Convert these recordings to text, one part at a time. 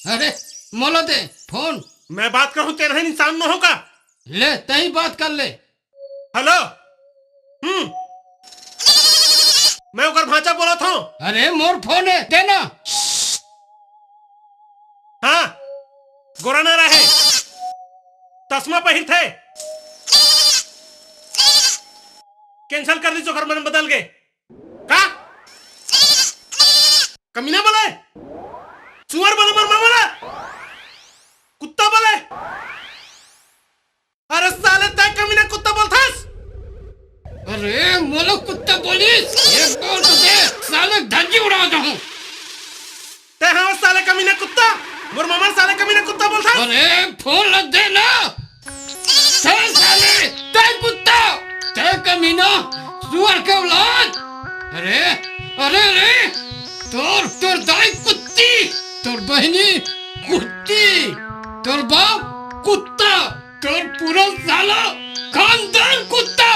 अरे मोलो दे फोन। मैं बात करूं तेरा इंसान न होगा। ले तही बात कर ले। हेलो। मैं ओकर भांचा बोला था। अरे मोर फोन है देना। हाँ गोरा ना रहे, तस्मा पहिर थे। कैंसल कर दी ओकर मन बदल गए का? कमीना बोले, सुअर बोले, मरमा बोले, कुत्ता बोले। अरे साले तय कमीना कुत्ता बोलथास। अरे मोलो कुत्ता बोलिस एक बोल तो दे साले धज्जी उड़ा दूं। ते हाँ साले कमीना कुत्ता, मोर मामा साले कमीना कुत्ता बोलथास। अरे फोन लग दे ना। ते साले ते कुत्ता ते कमीना सुअर के औलाद। अरे अरे अरे तोर दाई कुत्ती, तोर बहनी कुत्ती, तोर बाप कुत्ता, तोर पूरा साला खानदान कुत्ता।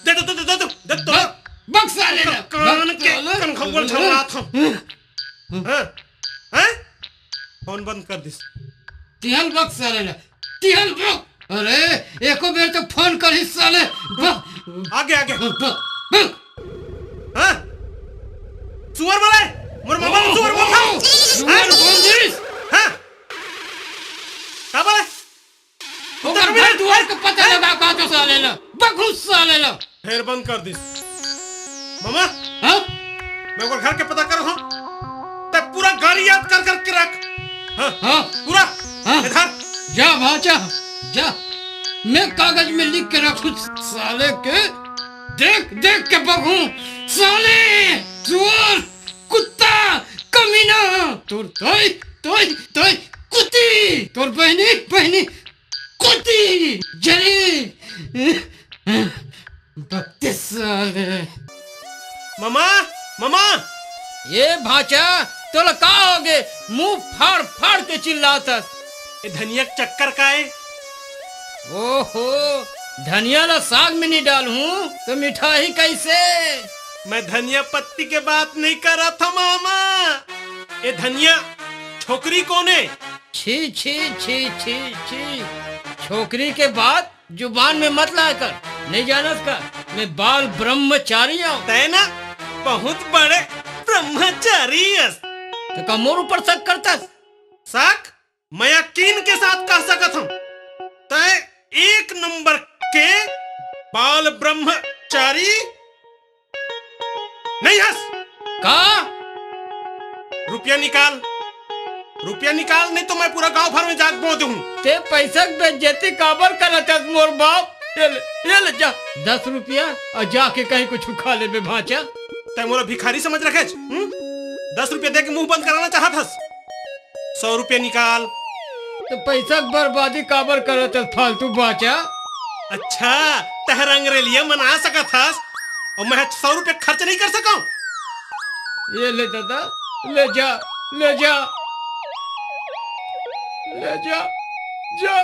दे दो बक साले ना कान के कन खबर छला था। हैं फोन बंद कर दिस। तिहल बक साले ना तिहल बक। अरे एको बेर तो फोन कर ही साले बक। आगे आगे बक हाँ सुअर बोले, मोर मामा सुअर बोलता। सुअर बोल दिस। हाँ का बोले ओकर घर दुआर के पता लगा बातो साले ना बखुस साले ना। फिर बंद कर दिस। मामा हाँ मैं ओकर घर के पता कर हूं, ते पूरा गाड़ी याद कर कर के रख। हाँ हाँ पूरा हाँ इधर जा भाचा जा। मैं कागज में लिख के रखूं साले के देख देख के बगू साले सुअर कुत्ता कमीना। तोर तोय तोय तोय कुत्ती, तोर बहनी बहनी कुत्ती जली बत्तीस साले। मामा मामा ये भाचा तोला का होगे मुंह फाड़ फाड़ के चिल्लाता। ये धनिया के चक्कर का है। ओहो धनिया ला साग में नहीं डालूं तो मिठाई कैसे? मैं धनिया पत्ती के बात नहीं कर रहा था मामा। ये धनिया छोकरी कौन है? छी छी छी छी छी छोकरी के बात जुबान में मत लाया कर। नहीं जानत का मैं बाल ब्रह्मचारी हूँ। तय ना बहुत बड़े ब्रह्मचारी हस। तो का मोर ऊपर शक करता? शक मैं यकीन के साथ कह सकत हूँ, तय एक नंबर के बाल ब्रह्मचारी नहीं हस। का रुपया निकाल, रुपया निकाल, नहीं तो मैं पूरा गांव भर में जाग बो दूं। ते पैसा बेइज्जती काबर करत है मोर बाप। ये ले जा 10 रुपया और जाके कहीं कुछ खा ले बे भाचा। तय मोरा भिखारी समझ रखे 10 रुपया दे के मुंह बंद कराना चाहत हस। 100 रुपया निकाल। तो पैसा बर्बादी काबर करत है फालतू बाचा। अच्छा तह रंगरेलिया मना सकत हस और मैं 100 रुपया खर्च नहीं कर सकूं। ये ले दादा ले जा ले जा ले जा जा।